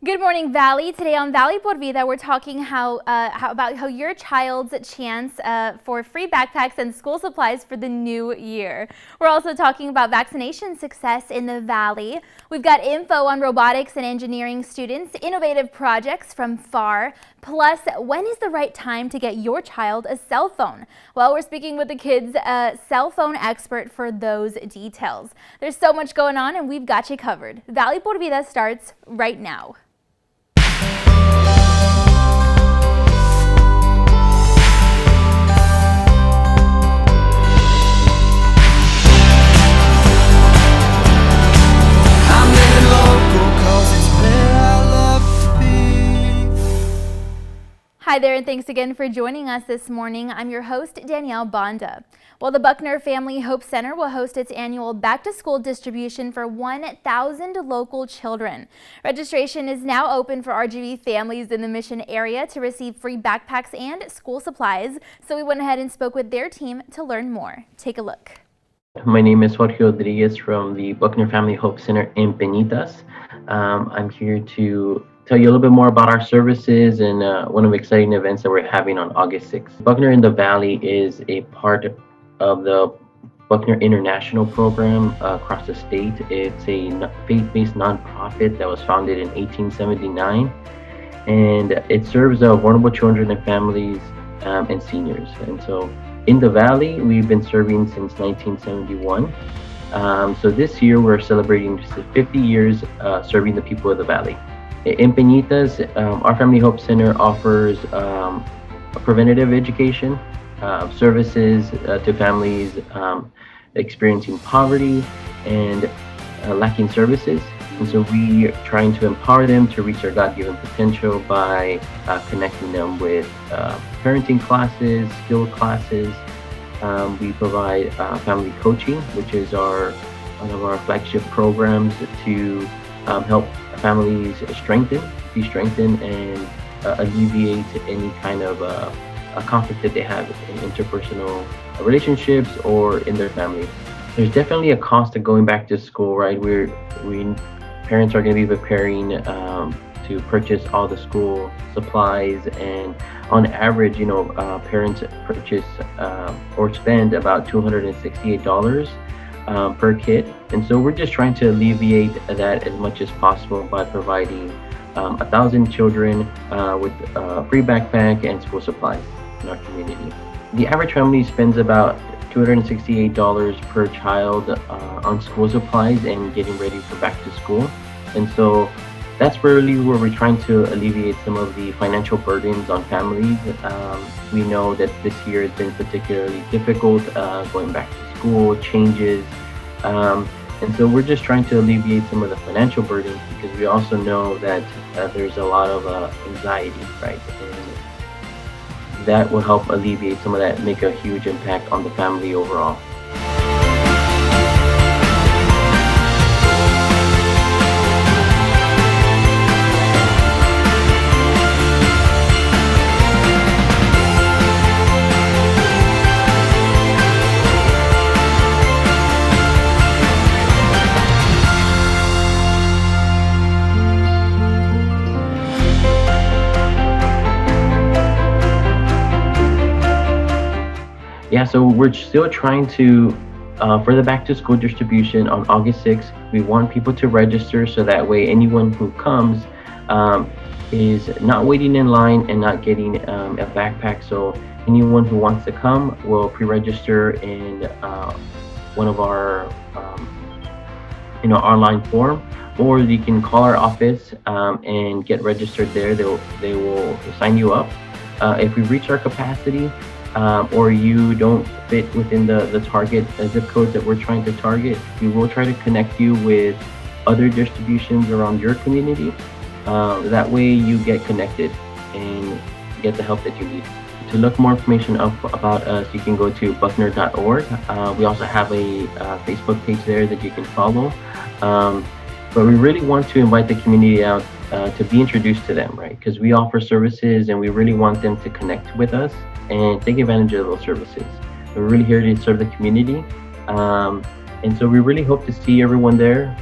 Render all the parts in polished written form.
Good morning, Valley. Today on Valley Por Vida, we're talking about how your child's chance for free backpacks and school supplies for the new year. We're also talking about vaccination success in the Valley. We've got info on robotics and engineering students, innovative projects from FAR, plus when is the right time to get your child a cell phone? Well, we're speaking with the kids' cell phone expert for those details. There's so much going on and we've got you covered. Valley Por Vida starts right now. Hi there, and thanks again for joining us this morning. I'm your host, Danielle Banda. Well, the Buckner Family Hope Center will host its annual back-to-school distribution for 1,000 local children. Registration is now open for RGV families in the Mission area to receive free backpacks and school supplies, so we went ahead and spoke with their team to learn more. Take a look. My name is Jorge Rodriguez from the Buckner Family Hope Center in Peñitas. I'm here to tell you a little bit more about our services and one of the exciting events that we're having on August 6th. Buckner in the Valley is a part of the Buckner International program across the state. It's a faith-based nonprofit that was founded in 1879, and it serves vulnerable children and families and seniors. And so in the Valley, we've been serving since 1971. So this year we're celebrating 50 years serving the people of the Valley. In Peñitas, our Family Hope Center offers preventative education services to families experiencing poverty and lacking services. And so we are trying to empower them to reach their God-given potential by connecting them with parenting classes, skill classes. We provide family coaching, which is one of our flagship programs to help families be strengthened and alleviate any kind of a conflict that they have in interpersonal relationships or in their family. There's definitely a cost to going back to school, right? Parents are going to be preparing to purchase all the school supplies, and on average, parents purchase or spend about $268 per kid. And so we're just trying to alleviate that as much as possible by providing 1,000 children with a free backpack and school supplies in our community. The average family spends about $268 per child on school supplies and getting ready for back to school. And so that's really where we're trying to alleviate some of the financial burdens on families. We know that this year has been particularly difficult going back to school, changes. And so we're just trying to alleviate some of the financial burdens, because we also know that there's a lot of anxiety, right? And that will help alleviate some of that, make a huge impact on the family overall. Yeah, so we're still trying to, for the back to school distribution on August 6th, we want people to register so that way anyone who comes is not waiting in line and not getting a backpack. So anyone who wants to come will pre-register in one of our online form, or you can call our office and get registered there. They will sign you up. If we reach our capacity, or you don't fit within the target zip codes that we're trying to target, we will try to connect you with other distributions around your community. That way you get connected and get the help that you need. To look more information up about us, you can go to buckner.org. We also have a Facebook page there that you can follow. But we really want to invite the community out to be introduced to them, right? Because we offer services and we really want them to connect with us and take advantage of those services. We're really here to serve the community. And so we really hope to see everyone there.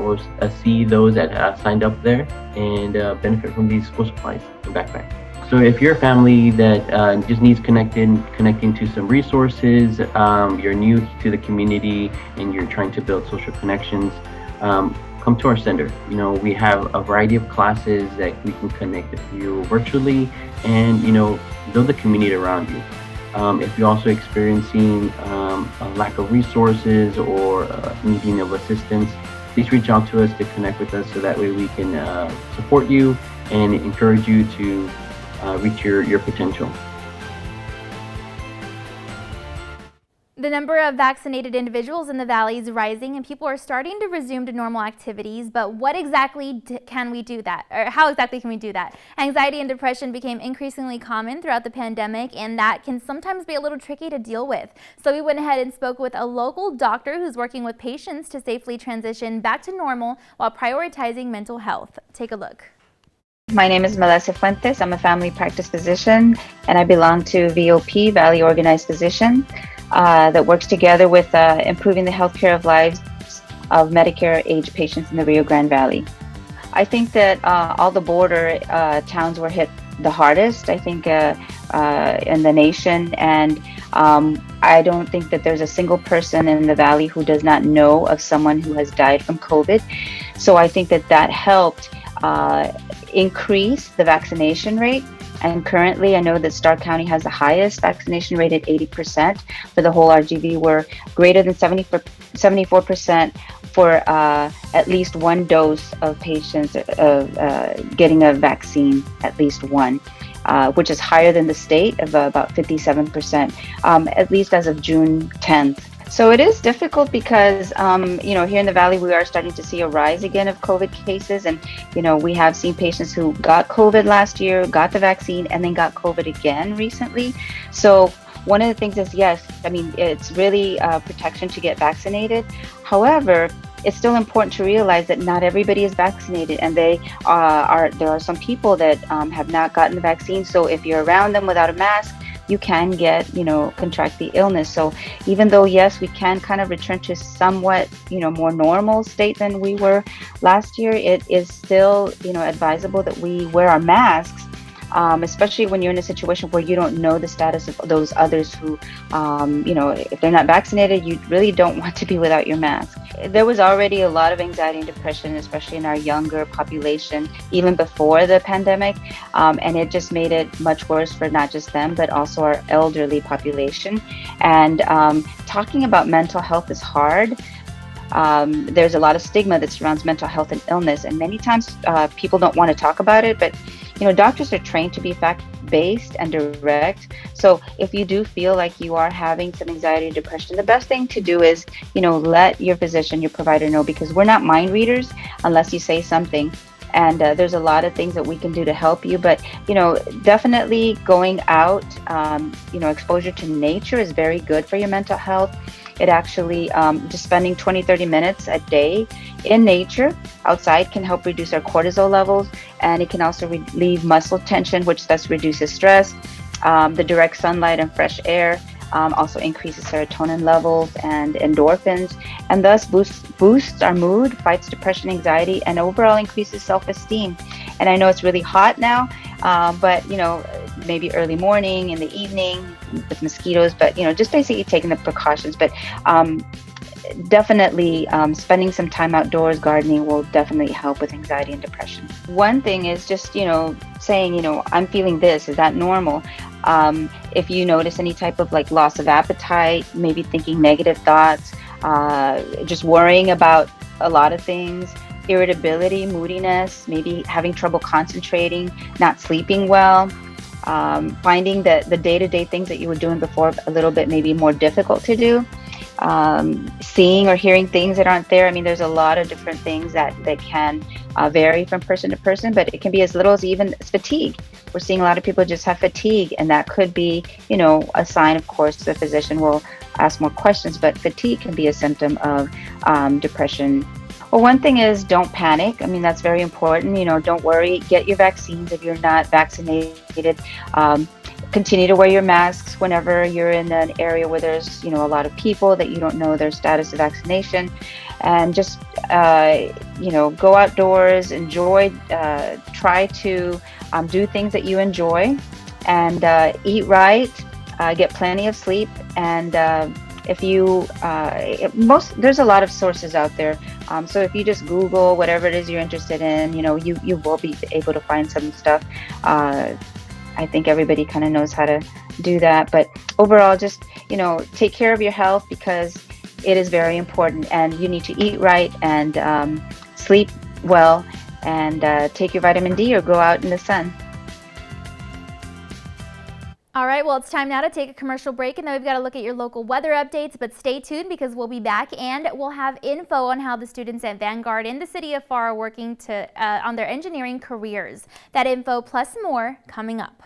will see those that signed up there and benefit from these school supplies and backpacks. So if you're a family that just needs connecting to some resources, you're new to the community and you're trying to build social connections, come to our center. You know, we have a variety of classes that we can connect with you virtually and, you know, build a community around you. If you're also experiencing a lack of resources or needing of assistance, please reach out to us to connect with us so that way we can support you and encourage you to reach your potential. The number of vaccinated individuals in the Valley is rising and people are starting to resume to normal activities, but what exactly can we do that? Or how exactly can we do that? Anxiety and depression became increasingly common throughout the pandemic, and that can sometimes be a little tricky to deal with. So we went ahead and spoke with a local doctor who's working with patients to safely transition back to normal while prioritizing mental health. Take a look. My name is Melissa Fuentes. I'm a family practice physician, and I belong to VOP, Valley Organized Physician, that works together with improving the healthcare of lives of Medicare-age patients in the Rio Grande Valley. I think that all the border towns were hit the hardest, I think, in the nation, and I don't think that there's a single person in the Valley who does not know of someone who has died from COVID. So I think that helped increase the vaccination rate. And currently, I know that Starr County has the highest vaccination rate at 80% for the whole RGV. We're greater than 74% for at least one dose of patients getting a vaccine, at least one, which is higher than the state of about 57%, at least as of June 10th. So it is difficult because, here in the Valley, we are starting to see a rise again of COVID cases. And, we have seen patients who got COVID last year, got the vaccine, and then got COVID again recently. So one of the things is, yes, it's really protection to get vaccinated. However, it's still important to realize that not everybody is vaccinated, and there are some people that have not gotten the vaccine. So if you're around them without a mask, you can contract the illness. So even though, yes, we can kind of return to somewhat, more normal state than we were last year, it is still, advisable that we wear our masks, especially when you're in a situation where you don't know the status of those others who, if they're not vaccinated, you really don't want to be without your mask. There was already a lot of anxiety and depression, especially in our younger population, even before the pandemic. And it just made it much worse for not just them, but also our elderly population. And talking about mental health is hard. There's a lot of stigma that surrounds mental health and illness. And many times people don't want to talk about it, but doctors are trained to be fact-based and direct. So if you do feel like you are having some anxiety or depression, the best thing to do is, let your physician, your provider know, because we're not mind readers unless you say something. And there's a lot of things that we can do to help you. But, definitely going out, exposure to nature is very good for your mental health. It actually, just spending 20-30 minutes a day in nature outside can help reduce our cortisol levels, and it can also relieve muscle tension, which thus reduces stress. The direct sunlight and fresh air also increases serotonin levels and endorphins, and thus boosts our mood, fights depression, anxiety, and overall increases self-esteem. And I know it's really hot now, but maybe early morning, in the evening with mosquitoes, but just basically taking the precautions. But definitely spending some time outdoors gardening will definitely help with anxiety and depression. One thing is just saying I'm feeling this, is that normal? If you notice any type of loss of appetite, maybe thinking negative thoughts, just worrying about a lot of things, irritability, moodiness, maybe having trouble concentrating, not sleeping well, finding that the day-to-day things that you were doing before a little bit maybe more difficult to do, seeing or hearing things that aren't there. There's a lot of different things that can vary from person to person, but it can be as little as even fatigue. We're seeing a lot of people just have fatigue, and that could be, a sign. Of course, the physician will ask more questions, but fatigue can be a symptom of depression. Well, one thing is don't panic. That's very important. Don't worry. Get your vaccines if you're not vaccinated. continue to wear your masks whenever you're in an area where there's, a lot of people that you don't know their status of vaccination, and just, go outdoors, enjoy, try to do things that you enjoy, and eat right, get plenty of sleep, and if you there's a lot of sources out there, so if you just Google whatever it is you're interested in, you will be able to find some stuff. I think everybody kind of knows how to do that, but overall, just take care of your health, because it is very important, and you need to eat right and sleep well, and take your vitamin D or go out in the sun. All right, well, it's time now to take a commercial break, and then we've got to look at your local weather updates, but stay tuned because we'll be back and we'll have info on how the students at Vanguard in the city of FAR are working on their engineering careers. That info plus more coming up.